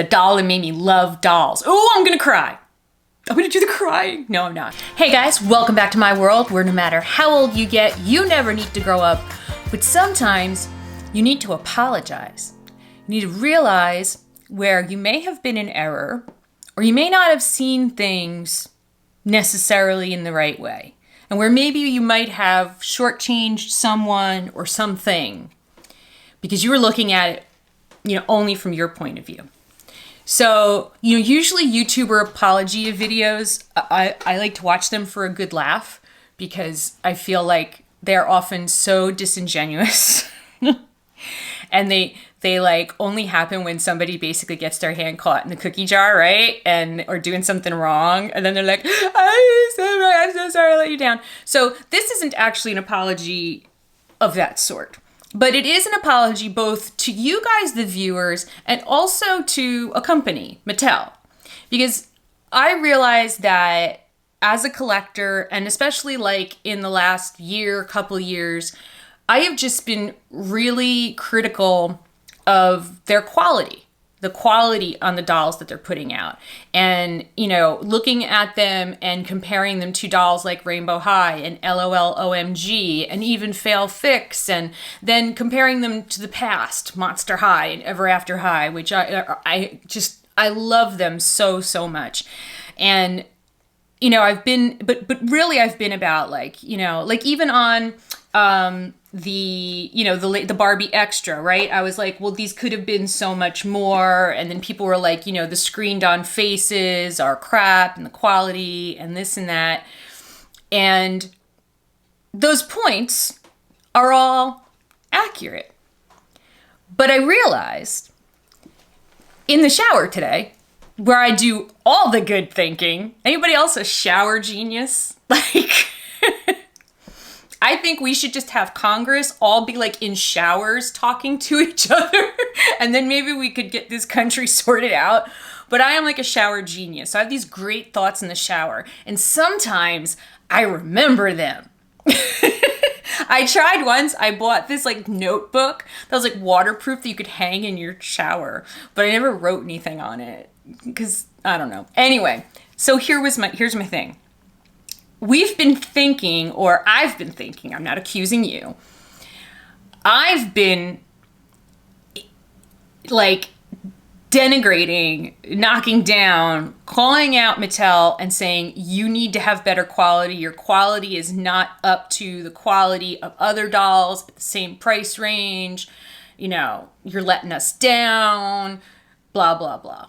The doll that made me love dolls. Oh, I'm gonna cry. I'm gonna do the crying. No, I'm not. Hey guys, welcome back to my world where no matter how old you get, you never need to grow up. But sometimes you need to apologize. You need to realize where you may have been in error, or you may not have seen things necessarily in the right way. And where maybe you might have shortchanged someone or something because you were looking at it, only from your point of view. So, usually YouTuber apology videos, I like to watch them for a good laugh because I feel like they're often so disingenuous and they like only happen when somebody basically gets their hand caught in the cookie jar, right? Or doing something wrong. And then they're like, I'm so sorry I let you down. So this isn't actually an apology of that sort. But it is an apology both to you guys, the viewers, and also to a company, Mattel. Because I realized that as a collector, and especially like in the last couple years, I have just been really critical of their quality. The quality on the dolls that they're putting out. And, looking at them and comparing them to dolls like Rainbow High and LOL OMG and even Fail Fix, and then comparing them to the past, Monster High and Ever After High, which I love them so much. And, I've been, but really I've been about like even on, the Barbie Extra, right? I was like, well, these could have been so much more. And then people were like, the screened on faces are crap and the quality and this and that. And those points are all accurate. But I realized in the shower today, where I do all the good thinking, anybody else a shower genius? Like, I think we should just have Congress all be like in showers talking to each other and then maybe we could get this country sorted out. But I am like a shower genius. So I have these great thoughts in the shower and sometimes I remember them. I tried once, I bought this like notebook that was like waterproof that you could hang in your shower, but I never wrote anything on it because I don't know. Anyway, so here's my thing. I've been thinking, I'm not accusing you. I've been like denigrating, knocking down, calling out Mattel and saying, you need to have better quality. Your quality is not up to the quality of other dolls at the same price range. You're letting us down, blah, blah, blah.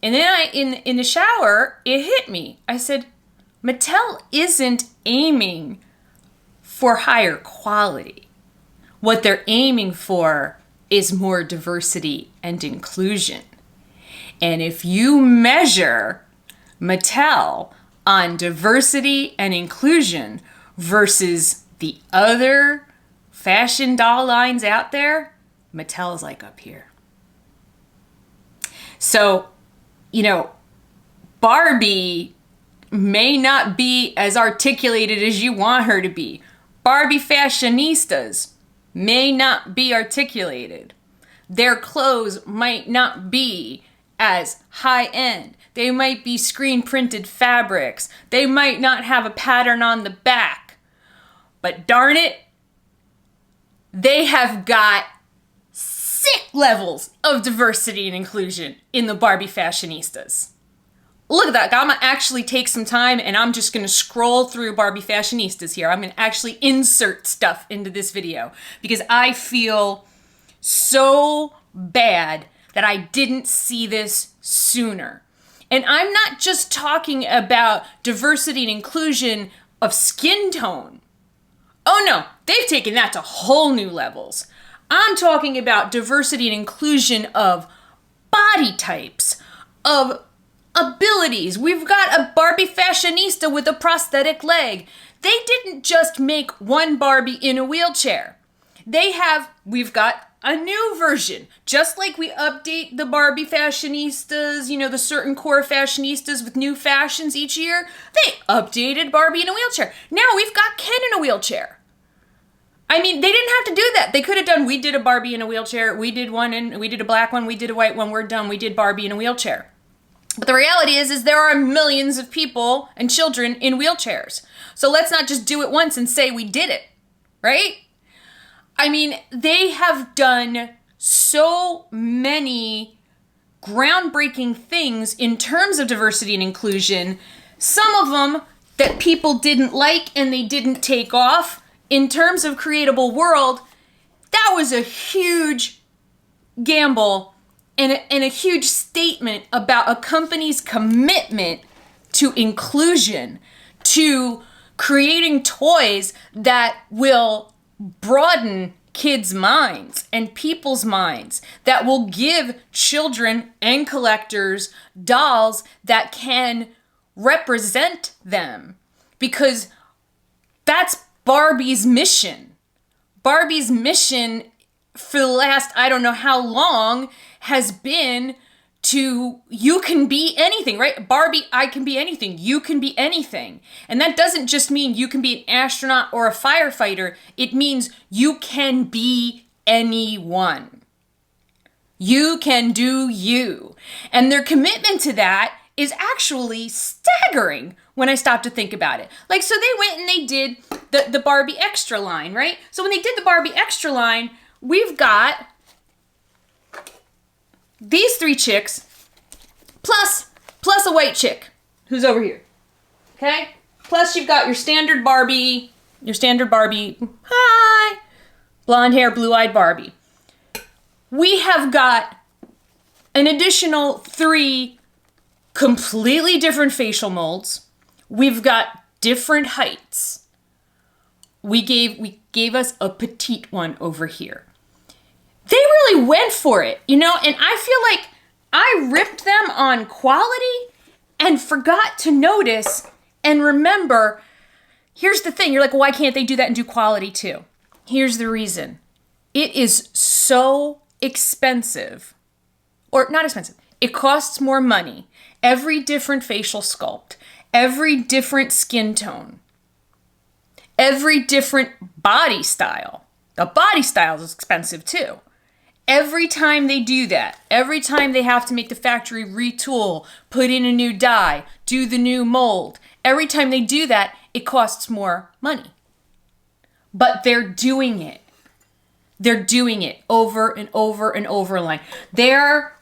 And then in the shower, it hit me. I said, Mattel isn't aiming for higher quality. What they're aiming for is more diversity and inclusion. And if you measure Mattel on diversity and inclusion versus the other fashion doll lines out there, Mattel is like up here. So, Barbie may not be as articulated as you want her to be. Barbie Fashionistas may not be articulated. Their clothes might not be as high end. They might be screen printed fabrics. They might not have a pattern on the back. But darn it, they have got sick levels of diversity and inclusion in the Barbie Fashionistas. Look at that. I'm going to actually take some time and I'm just going to scroll through Barbie Fashionistas here. I'm going to actually insert stuff into this video because I feel so bad that I didn't see this sooner. And I'm not just talking about diversity and inclusion of skin tone. Oh no, they've taken that to whole new levels. I'm talking about diversity and inclusion of body types, of abilities. We've got a Barbie fashionista with a prosthetic leg. They didn't just make one Barbie in a wheelchair. We've got a new version. Just like we update the Barbie fashionistas, the certain core fashionistas with new fashions each year, they updated Barbie in a wheelchair. Now we've got Ken in a wheelchair. I mean, they didn't have to do that. They could have done, we did a Barbie in a wheelchair, we did one, and we did a black one, we did a white one, we're done, we did Barbie in a wheelchair. But the reality is there are millions of people and children in wheelchairs. So let's not just do it once and say we did it, right? I mean, they have done so many groundbreaking things in terms of diversity and inclusion. Some of them that people didn't like and they didn't take off. In terms of Creatable World, that was a huge gamble and a huge statement about a company's commitment to inclusion, to creating toys that will broaden kids' minds and people's minds, that will give children and collectors dolls that can represent them. Because that's Barbie's mission. Barbie's mission for the last, I don't know how long, has been to, you can be anything, right? Barbie, I can be anything. You can be anything. And that doesn't just mean you can be an astronaut or a firefighter. It means you can be anyone. You can do you. And their commitment to that is actually staggering when I stop to think about it. Like, so they went and they did the Barbie Extra line, right? So when they did the Barbie Extra line, we've got these 3 chicks, plus a white chick who's over here, okay? Plus you've got your standard Barbie, hi, blonde hair, blue-eyed Barbie. We have got an additional 3 completely different facial molds. We've got different heights. We gave us a petite one over here. They really went for it, you know, and I feel like I ripped them on quality and forgot to notice and remember. Here's the thing. You're like, well, why can't they do that and do quality too? Here's the reason. It is so expensive, or not expensive. It costs more money. Every different facial sculpt, every different skin tone, every different body style. The body style is expensive too. Every time they do that, every time they have to make the factory retool, put in a new dye, do the new mold, every time they do that, it costs more money. But they're doing it. They're doing it over and over and over line. They are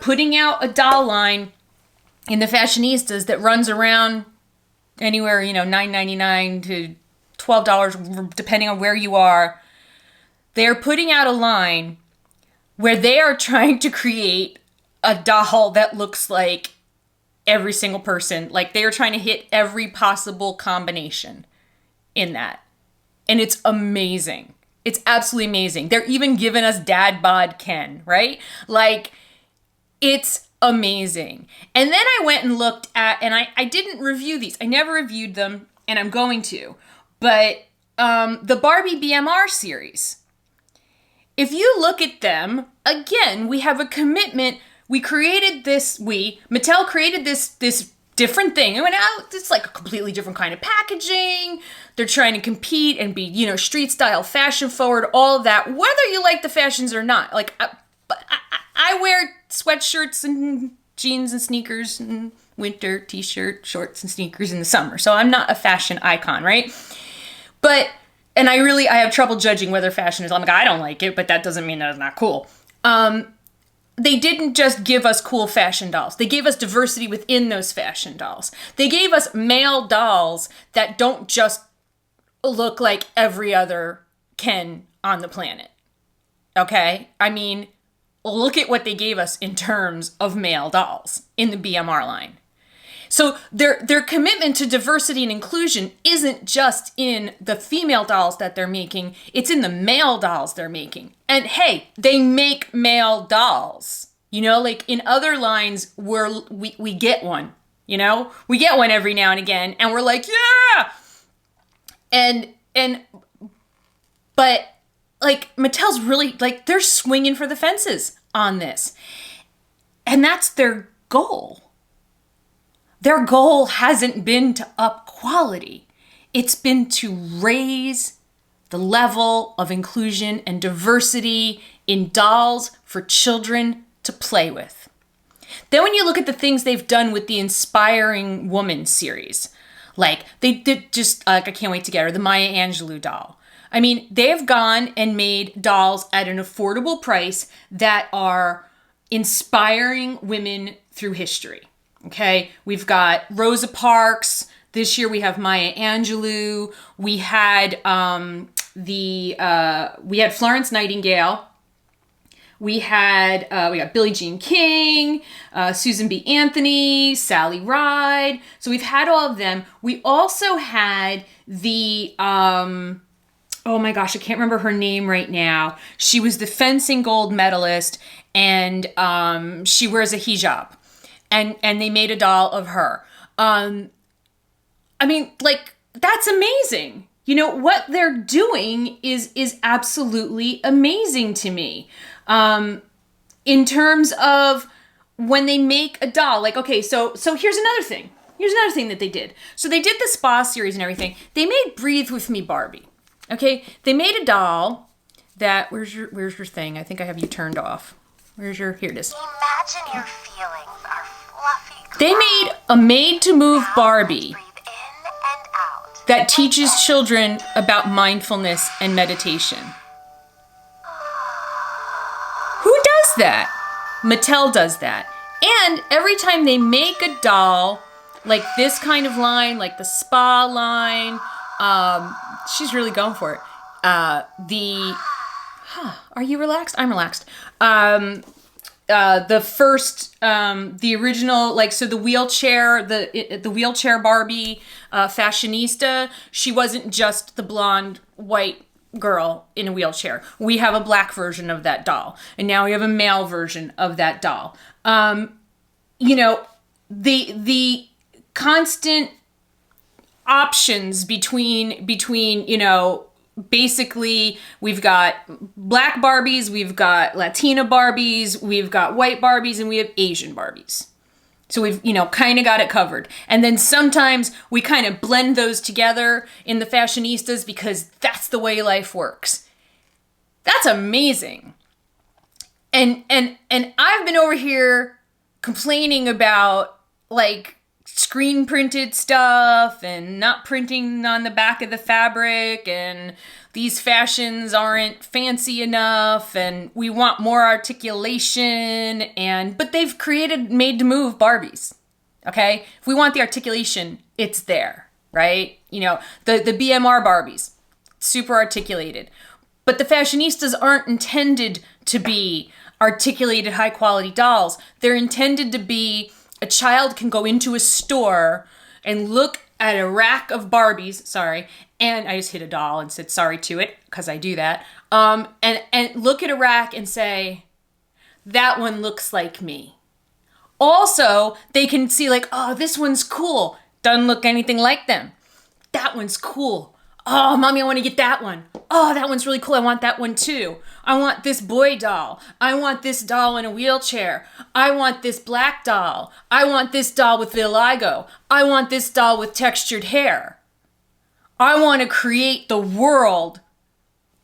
putting out a doll line in the Fashionistas that runs around anywhere, you know, $9.99 to $12, depending on where you are. They're putting out a line where they are trying to create a doll that looks like every single person. Like, they are trying to hit every possible combination in that. And it's amazing. It's absolutely amazing. They're even giving us Dad Bod Ken, right? Like, it's amazing. And then I went and looked at, and I didn't review these. I never reviewed them, and I'm going to. But the Barbie MR Series. If you look at them, again, we have a commitment. We created this, Mattel created this different thing. It went out, it's like a completely different kind of packaging. They're trying to compete and be, you know, street style, fashion forward, all of that. Whether you like the fashions or not. Like, I wear sweatshirts and jeans and sneakers and winter t-shirt, shorts and sneakers in the summer. So I'm not a fashion icon, right? But, and I have trouble judging whether fashion is, I'm like, I don't like it, but that doesn't mean that it's not cool. They didn't just give us cool fashion dolls. They gave us diversity within those fashion dolls. They gave us male dolls that don't just look like every other Ken on the planet. Okay? I mean, look at what they gave us in terms of male dolls in the BMR line. So their commitment to diversity and inclusion isn't just in the female dolls that they're making, it's in the male dolls they're making. And hey, they make male dolls. You know, like in other lines where we get one, you know? We get one every now and again and we're like, yeah! But like Mattel's really, like, they're swinging for the fences on this. And that's their goal. Their goal hasn't been to up quality. It's been to raise the level of inclusion and diversity in dolls for children to play with. Then when you look at the things they've done with the Inspiring Woman series, like they did just, I can't wait to get her, the Maya Angelou doll. I mean, they've gone and made dolls at an affordable price that are inspiring women through history. Okay, we've got Rosa Parks. This year we have Maya Angelou. We had Florence Nightingale. We got Billie Jean King, Susan B. Anthony, Sally Ride. So we've had all of them. We also had the oh my gosh, I can't remember her name right now. She was the fencing gold medalist, and she wears a hijab, and they made a doll of her. I mean, like, that's amazing. You know, what they're doing is absolutely amazing to me. In terms of when they make a doll, like, okay, so here's another thing. Here's another thing that they did. So they did the Spa series and everything. They made Breathe With Me Barbie. Okay, they made a doll that, where's your thing? I think I have you turned off. Here it is. Imagine your feelings are fluffy. They made a made-to-move Barbie that teaches children about mindfulness and meditation. Who does that? Mattel does that. And every time they make a doll, like this kind of line, like the spa line, she's really going for it. Are you relaxed? I'm relaxed. The first, the original, like, so the wheelchair, the wheelchair Barbie fashionista, she wasn't just the blonde white girl in a wheelchair. We have a black version of that doll, and now we have a male version of that doll. You know, the constant options between, you know, basically we've got black Barbies, we've got Latina Barbies, we've got white Barbies, and we have Asian Barbies. So we've, you know, kind of got it covered. And then sometimes we kind of blend those together in the fashionistas because that's the way life works. That's amazing. And I've been over here complaining about, like, screen printed stuff and not printing on the back of the fabric, and these fashions aren't fancy enough, and we want more articulation, but they've created made to move Barbies. Okay? If we want the articulation, it's there, right? You know, the BMR Barbies, super articulated. But the fashionistas aren't intended to be articulated high quality dolls. They're intended to be, a child can go into a store and look at a rack of Barbies, and I just hit a doll and said sorry to it, because I do that, and look at a rack and say, that one looks like me. Also, they can see, like, oh, this one's cool. Doesn't look anything like them. That one's cool. Oh, mommy, I want to get that one. Oh, that one's really cool. I want that one too. I want this boy doll. I want this doll in a wheelchair. I want this black doll. I want this doll with vitiligo. I want this doll with textured hair. I want to create the world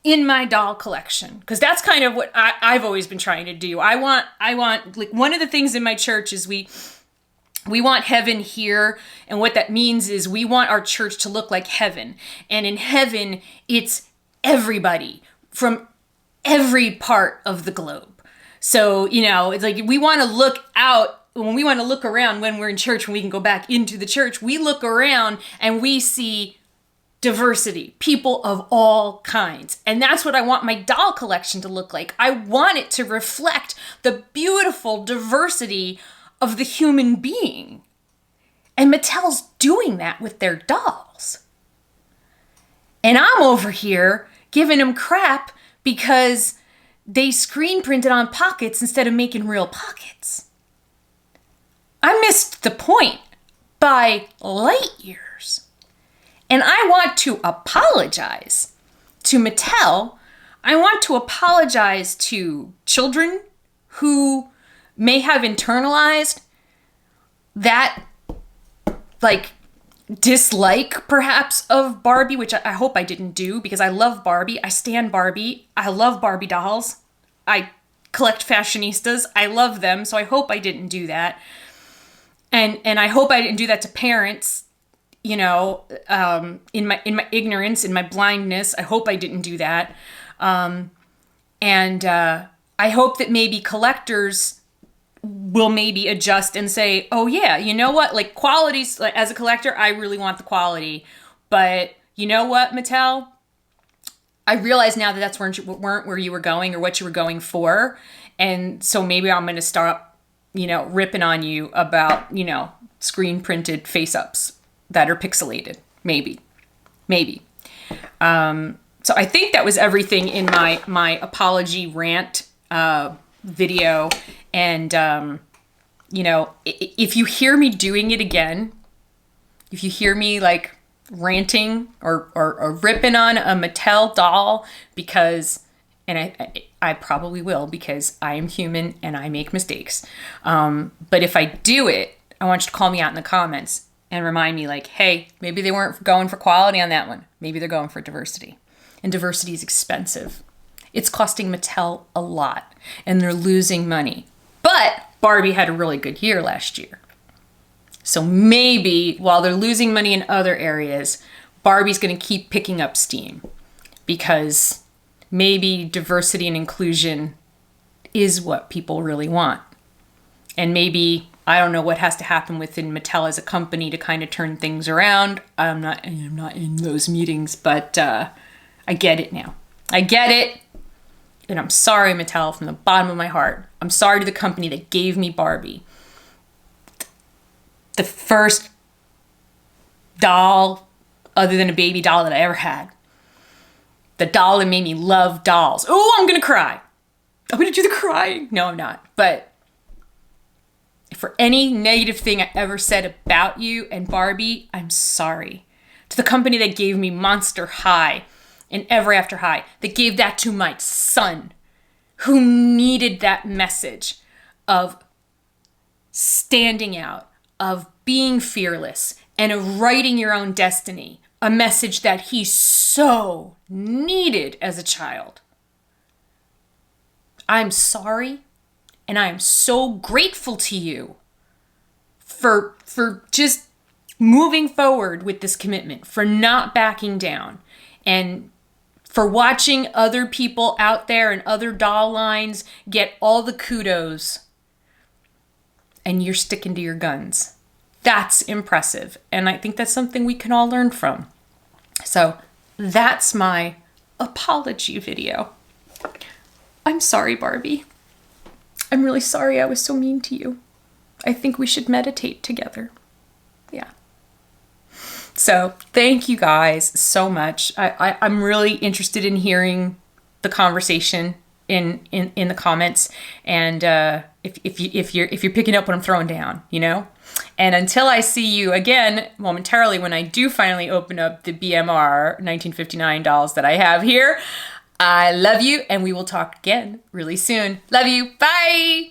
in my doll collection, because that's kind of what I've always been trying to do. I want, like, one of the things in my church is we want heaven here, and what that means is we want our church to look like heaven. And in heaven, it's everybody from every part of the globe. So, you know, it's like we want to look out, when we want to look around when we're in church, when we can go back into the church, we look around and we see diversity, people of all kinds. And that's what I want my doll collection to look like. I want it to reflect the beautiful diversity of the human being. And Mattel's doing that with their dolls. And I'm over here giving them crap because they screen printed on pockets instead of making real pockets. I missed the point by light years. And I want to apologize to Mattel. I want to apologize to children who may have internalized that, like, dislike perhaps of Barbie, which I hope I didn't do, because I love Barbie. I stan Barbie. I love Barbie dolls. I collect fashionistas. I love them. So I hope I didn't do that. And I hope I didn't do that to parents, you know, in my ignorance, in my blindness. I hope I didn't do that. And I hope that maybe collectors will maybe adjust and say, oh yeah, you know what? Like qualities, like, as a collector, I really want the quality. But you know what, Mattel? I realize now that that's weren't where you were going or what you were going for. And so maybe I'm going to start, you know, ripping on you about, you know, screen printed face ups that are pixelated. Maybe. So I think that was everything in my apology rant video. And, you know, if you hear me doing it again, if you hear me like ranting or ripping on a Mattel doll, because, and I probably will, because I am human and I make mistakes. But if I do it, I want you to call me out in the comments and remind me like, hey, maybe they weren't going for quality on that one. Maybe they're going for diversity. And diversity is expensive. It's costing Mattel a lot and they're losing money. But Barbie had a really good year last year. So maybe while they're losing money in other areas, Barbie's going to keep picking up steam, because maybe diversity and inclusion is what people really want. And maybe, I don't know what has to happen within Mattel as a company to kind of turn things around. I'm not in those meetings, but I get it now. I get it. And I'm sorry, Mattel, from the bottom of my heart. I'm sorry to the company that gave me Barbie. The first doll, other than a baby doll, that I ever had. The doll that made me love dolls. Oh, I'm going to cry. I'm going to do the crying. No, I'm not. But for any negative thing I ever said about you and Barbie, I'm sorry. To the company that gave me Monster High and Ever After High, that gave that to my son, who needed that message of standing out, of being fearless, and of writing your own destiny, a message that he so needed as a child. I'm sorry, and I am so grateful to you for just moving forward with this commitment, for not backing down, and for watching other people out there and other doll lines get all the kudos, and you're sticking to your guns. That's impressive. And I think that's something we can all learn from. So that's my apology video. I'm sorry, Barbie. I'm really sorry I was so mean to you. I think we should meditate together. Yeah. So thank you guys so much. I'm really interested in hearing the conversation in the comments, and if you're picking up what I'm throwing down, you know. And until I see you again momentarily, when I do finally open up the BMR 1959 dolls that I have here, I love you, and we will talk again really soon. Love you. Bye.